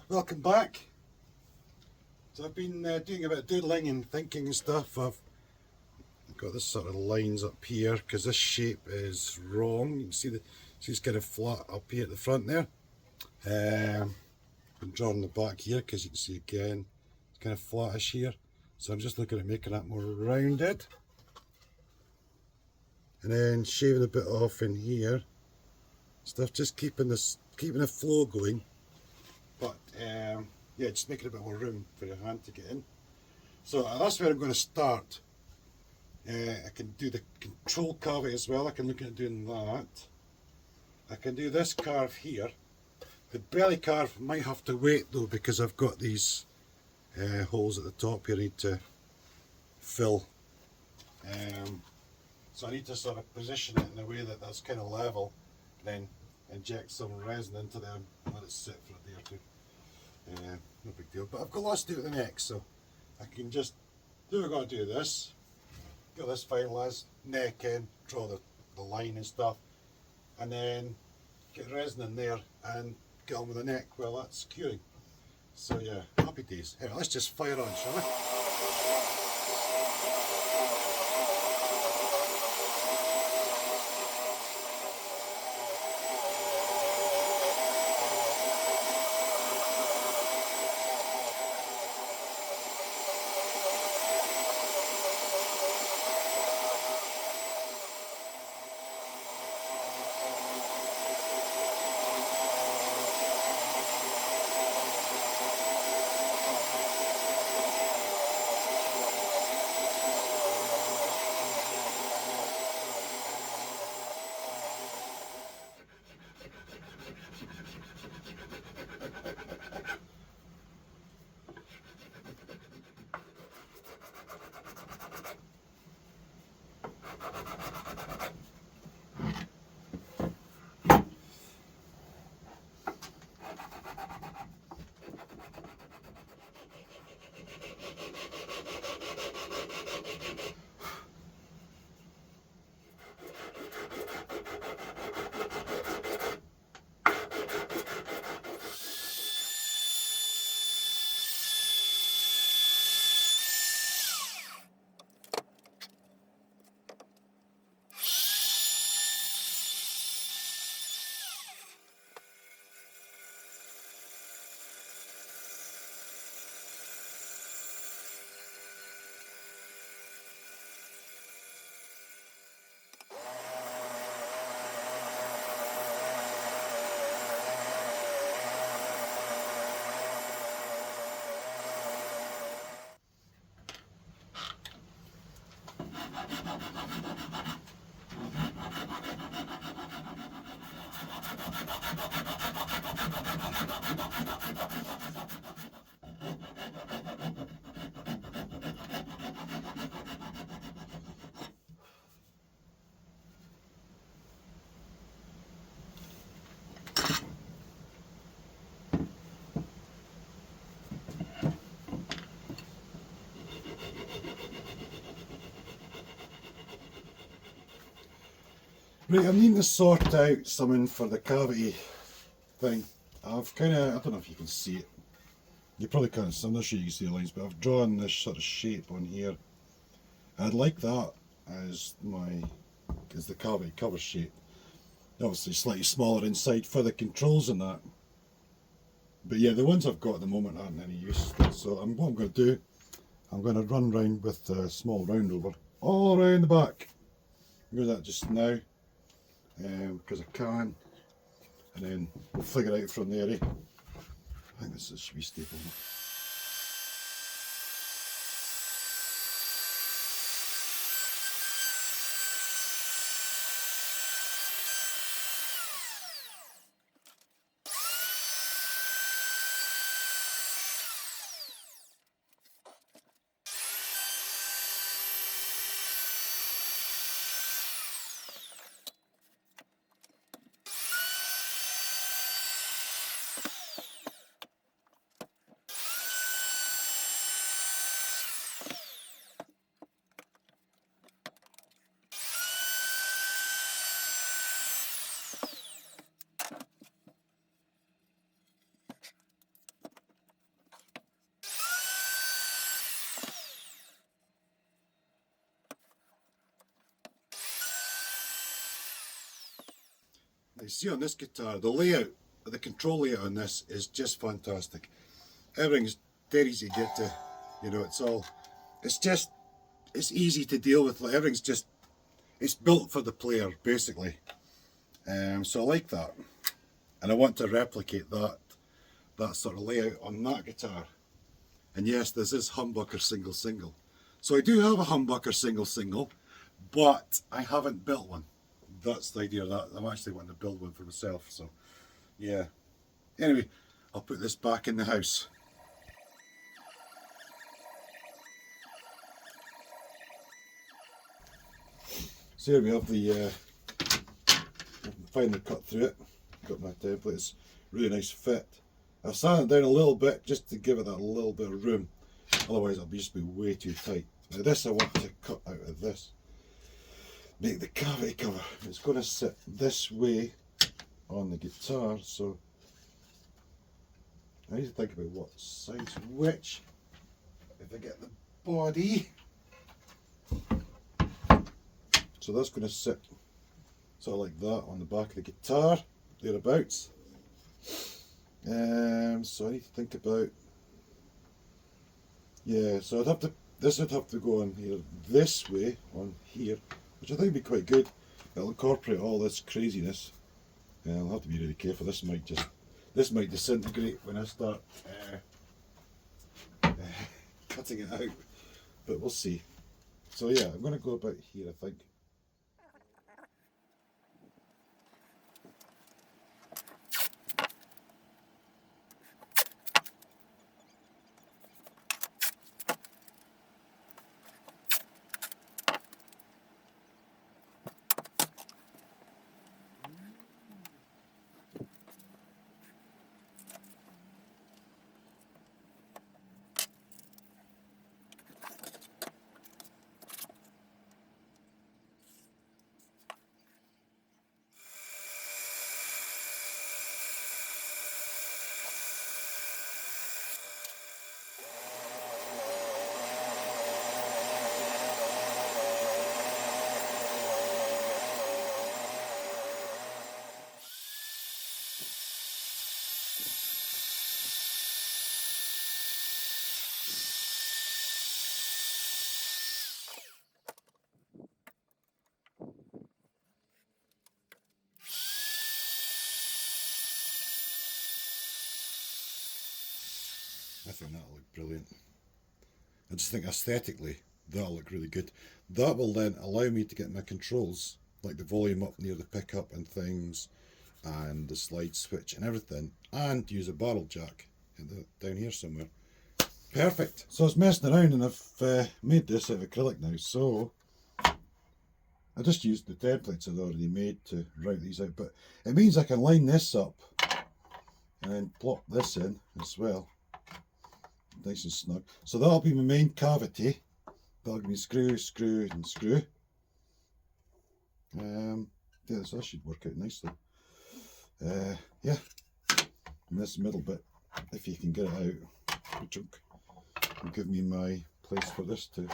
Welcome back. So I've been doing a bit of doodling and thinking and stuff. I've got this sort of lines up here because this shape is wrong. You can see it's kind of flat up here at the front there. I'm drawing the back here because you can see again it's kind of flattish here. So I'm just looking at making that more rounded. And then shaving a bit off in here. Stuff just keeping the flow going. But yeah, just making a bit more room for your hand to get in. So that's where I'm going to start. I can do the control carving as well. I can look at doing that. I can do this carve here. The belly carve might have to wait though because I've got these holes at the top here I need to fill. So I need to sort of position it in a way that that's kind of level, then inject some resin into them and let it sit for a day or two. No big deal, but I've got lots to do with the neck, so I can just do what I've got to do this, get this finalised, neck in, draw the line and stuff, and then get resin in there and get on with the neck while that's curing. So yeah, happy days. Anyway, let's just fire on, shall we? Right, I'm needing to sort out something for the cavity thing. I've kind of, I don't know if you can see it. You probably can't, I'm not sure you can see the lines, but I've drawn this sort of shape on here. And I'd like that as the cavity cover shape. Obviously slightly smaller inside for the controls and that. But yeah, the ones I've got at the moment aren't any use. So what I'm going to do, I'm going to run round with a small roundover all around the back. I'm going to do that just now. Because I can, and then we'll figure it out from there. I think this should be stable enough. You see on this guitar, the layout, the control layout on this is just fantastic. Everything's dead easy to get to, you know, it's easy to deal with, like everything's just, it's built for the player basically. So I like that. And I want to replicate that sort of layout on that guitar. And yes, this is humbucker single single. So I do have a humbucker single single, but I haven't built one. That's the idea of that. I'm actually wanting to build one for myself, so yeah. Anyway, I'll put this back in the house. So here we have the, finally cut through it. Got my template, it's really nice fit. I've sanded it down a little bit just to give it that little bit of room, otherwise it'll just be way too tight. Now this I want to cut out of this, make the cavity cover. It's going to sit this way on the guitar, so I need to think about what side's which. If I get the body, so that's going to sit sort of like that on the back of the guitar, thereabouts. So I need to think about, yeah, so this would have to go on here this way, on here, which I think would be quite good. It'll incorporate all this craziness. I'll have to be really careful. This might disintegrate when I start cutting it out, but we'll see. So yeah, I'm going to go about here, I think. I think that'll look brilliant. I just think aesthetically that'll look really good. That will then allow me to get my controls, like the volume up near the pickup and things, and the slide switch and everything, and use a barrel jack down here somewhere. Perfect. So I was messing around and I've made this out of acrylic now, so I just used the templates I'd already made to write these out, but it means I can line this up and then plop this in as well. Nice and snug. So that'll be my main cavity. That'll be screw, screw and screw. Yeah, so that should work out nicely. Yeah, and this middle bit, if you can get it out, the chunk, will give me my place for this to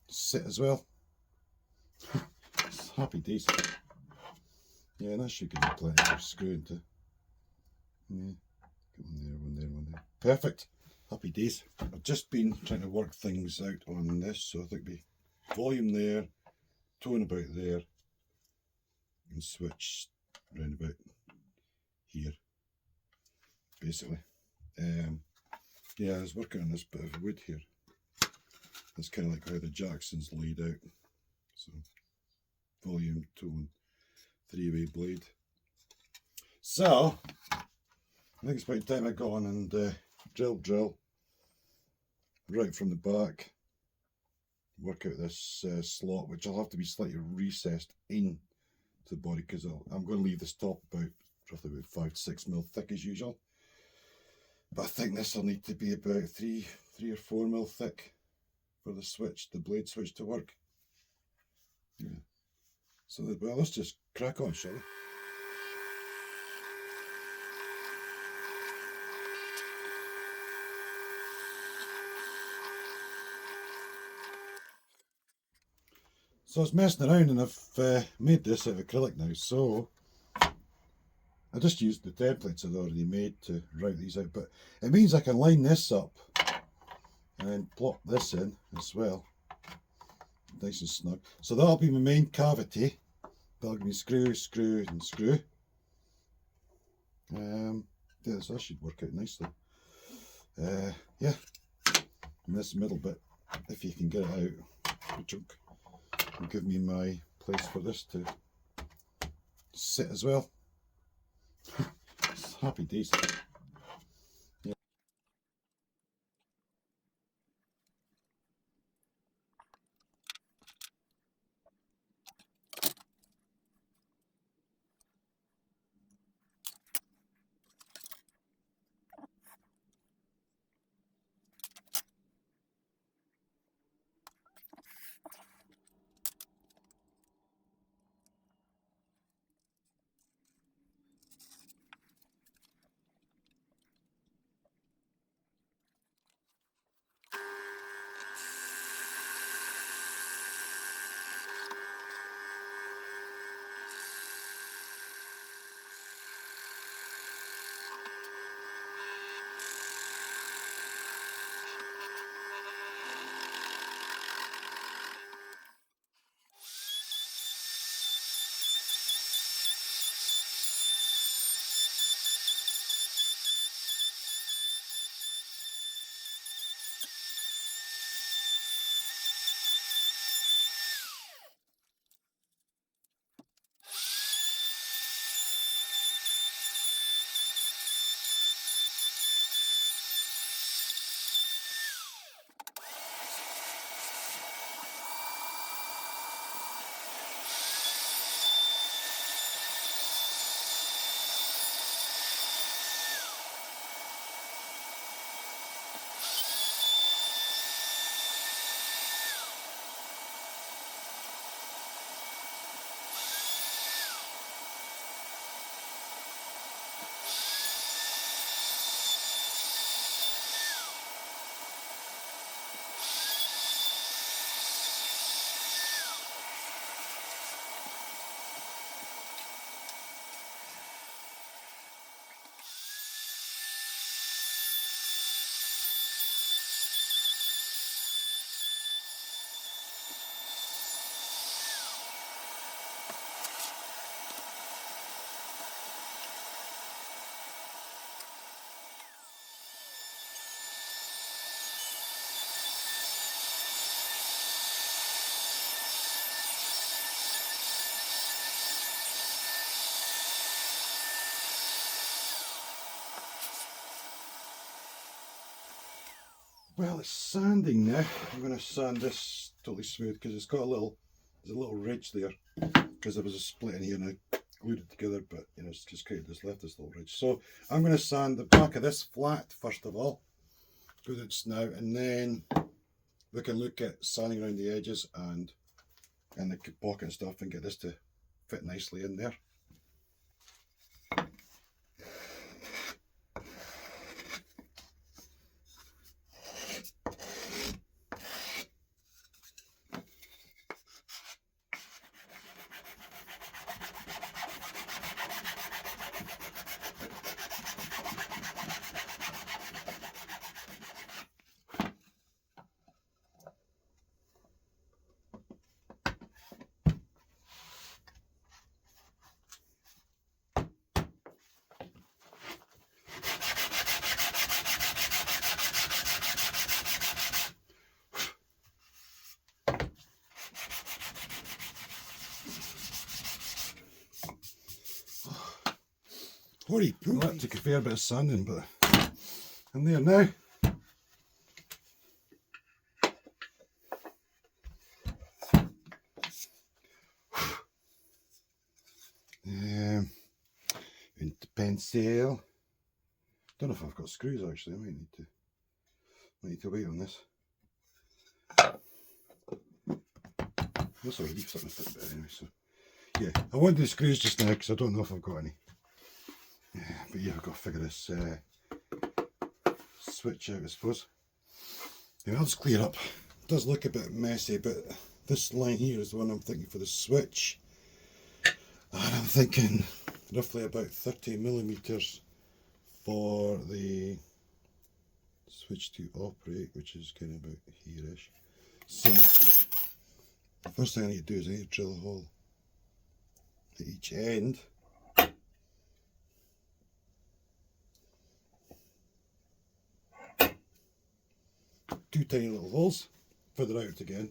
sit as well. Happy days. Yeah, that should give me plenty for screwing to. Yeah, get one there, one there, one there. Perfect. Happy days. I've just been trying to work things out on this, so I think the volume there, tone about there, and switch round about here, basically. Yeah, I was working on this bit of wood here. That's kind of like how the Jackson's laid out. So, volume, tone, three-way blade. So, I think it's about time I got on and drill right from the back, work out this slot, which I'll have to be slightly recessed in to the body, because I'm going to leave this top about roughly about 5 to 6 mil thick as usual, but I think this will need to be about 3 or 4 mil thick for the switch, the blade switch, to work. Yeah. So well, let's just crack on, shall we? So I was messing around and I've made this out of acrylic now, so I just used the templates I'd already made to write these out, but it means I can line this up and then plop this in as well, nice and snug. So that'll be my main cavity. That'll give me screw, screw and screw. Yeah, so that should work out nicely. Yeah, and this middle bit, if you can get it out, will give me my place for this to sit as well. Happy days. Yeah. Well, it's sanding now. I'm going to sand this totally smooth because it's got there's a little ridge there because there was a split in here and I glued it together, but you know, it's just created this, left this little ridge. So I'm going to sand the back of this flat first of all, good at snout, and then we can look at sanding around the edges and the pocket and stuff and get this to fit nicely in there. Holy poo, that took a fair bit of sanding, but I'm there now. Into pencil. Don't know if I've got screws actually. I might need to wait on this. This will leave something a bit anyway. So yeah, I want the screws just now because I don't know if I've got any. Yeah, but yeah, I've got to figure this switch out, I suppose. Yeah, I'll just clear up. It does look a bit messy, but this line here is the one I'm thinking for the switch. And I'm thinking roughly about 30mm for the switch to operate, which is kind of about here-ish. So the first thing I need to do is I need to drill a hole at each end. Two tiny little holes, further out again,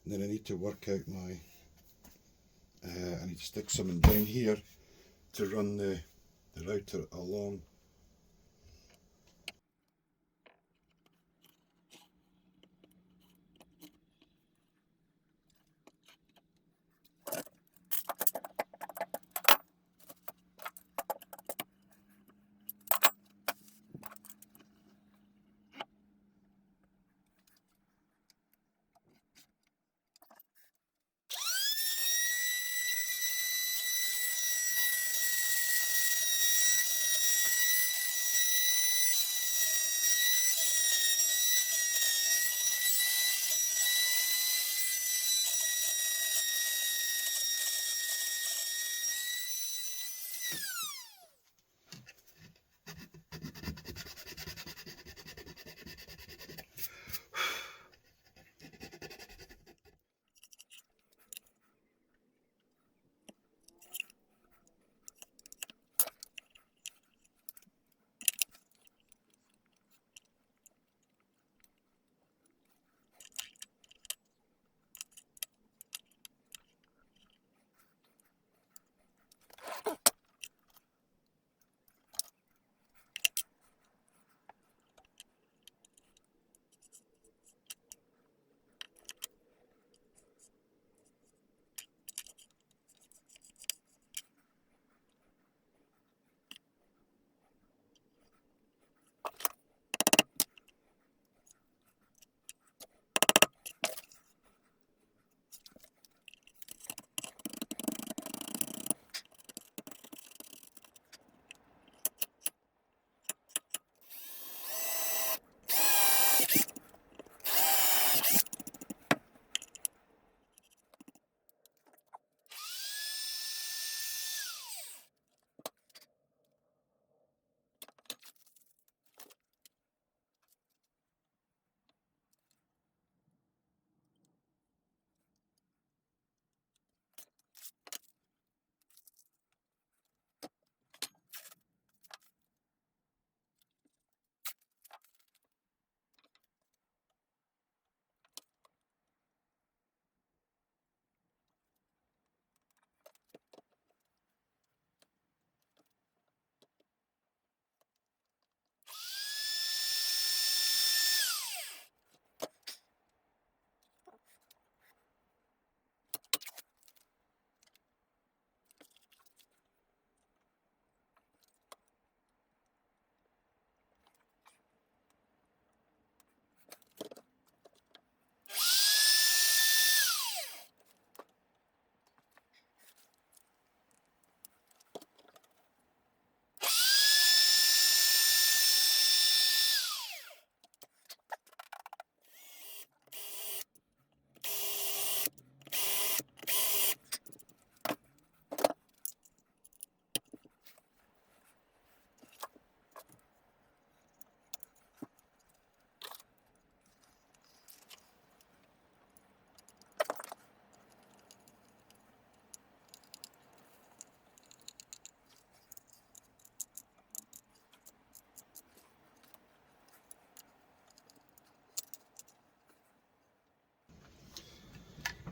and then I need to work out my, I need to stick something down here to run the router along.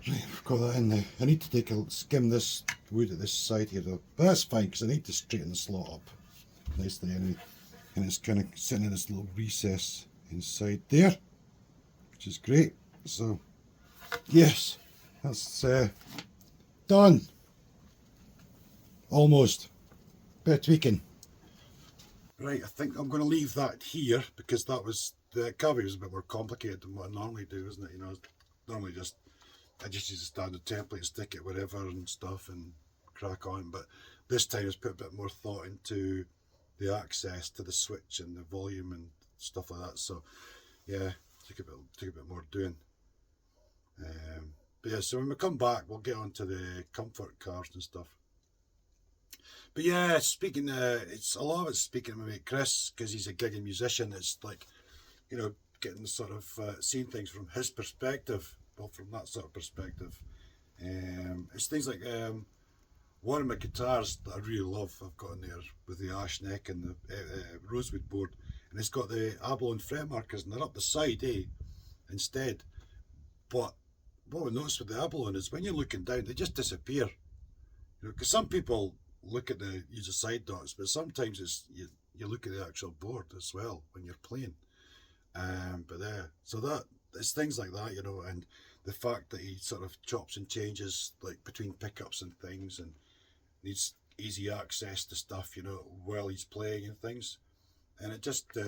Right, I've got that in there. I need to take a skim this wood at this side here though, but that's fine because I need to straighten the slot up nicely anyway. And it's kind of sitting in this little recess inside there, which is great. So yes, that's done. Almost. Bit of tweaking. Right, I think I'm going to leave that here because that was, the cavity was a bit more complicated than what I normally do, isn't it? You know, normally I just use a standard template, stick it wherever and stuff and crack on. But this time it's put a bit more thought into the access to the switch and the volume and stuff like that. So yeah, took a bit more doing. But yeah, so when we come back, we'll get onto the comfort cars and stuff. But yeah, speaking, it's a lot of it's speaking to my mate Chris because he's a gigging musician. It's like, you know, getting sort of seeing things from his perspective, well, from that sort of perspective. It's things like one of my guitars that I really love. I've got in there with the ash neck and the rosewood board, and it's got the abalone fret markers, and they're up the side, instead. But what we notice with the abalone is when you're looking down, they just disappear. You know, because some people look at the use the side dots, but sometimes it's you look at the actual board as well when you're playing. But so that it's things like that, you know, and the fact that he sort of chops and changes like between pickups and things, and needs easy access to stuff, you know, while he's playing and things, and it just, you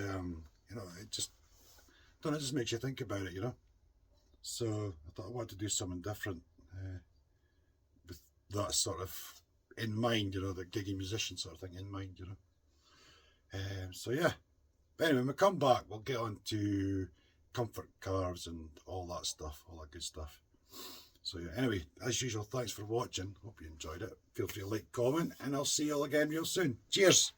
know, it just, don't know, it just makes you think about it, you know. So I thought I wanted to do something different with that sort of in mind, you know, the giggy musician sort of thing in mind, you know. So yeah. But anyway, when we come back, we'll get on to comfort cars and all that stuff, all that good stuff. So yeah, anyway, as usual, thanks for watching. Hope you enjoyed it. Feel free to like, comment, and I'll see you all again real soon. Cheers!